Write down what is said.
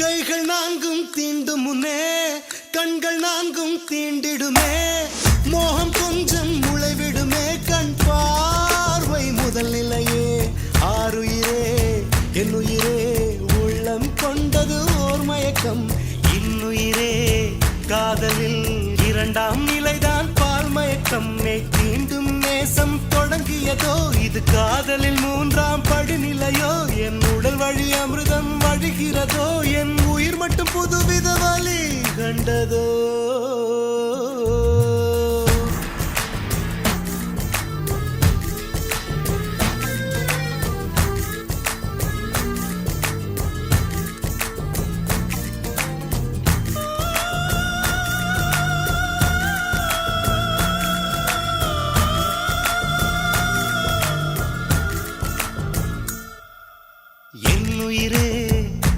கைகள் நான்கும் தீண்டும் முன்னே கண்கள் நான்கும் தீண்டிடுமே, மோகம் கொஞ்சம் முளைவிடுமே, கண் பார்வை முதல் நிலையே. ஆறுயிரே என் உயிரே, உள்ளம் கொண்டது ஓர் மயக்கம். இன்னுயிரே காதலில் இரண்டாம் நிலைதான் பால் மயக்கம். தீண்டும் நேசம் தொடங்கியதோ, இது காதலில் மூன்றாம் படிநிலையோ. என் உடல் வழி அமிர்தம் வழிகிறதோ, என் உயிர் மட்டும் புதுவித வழி கண்டதோ.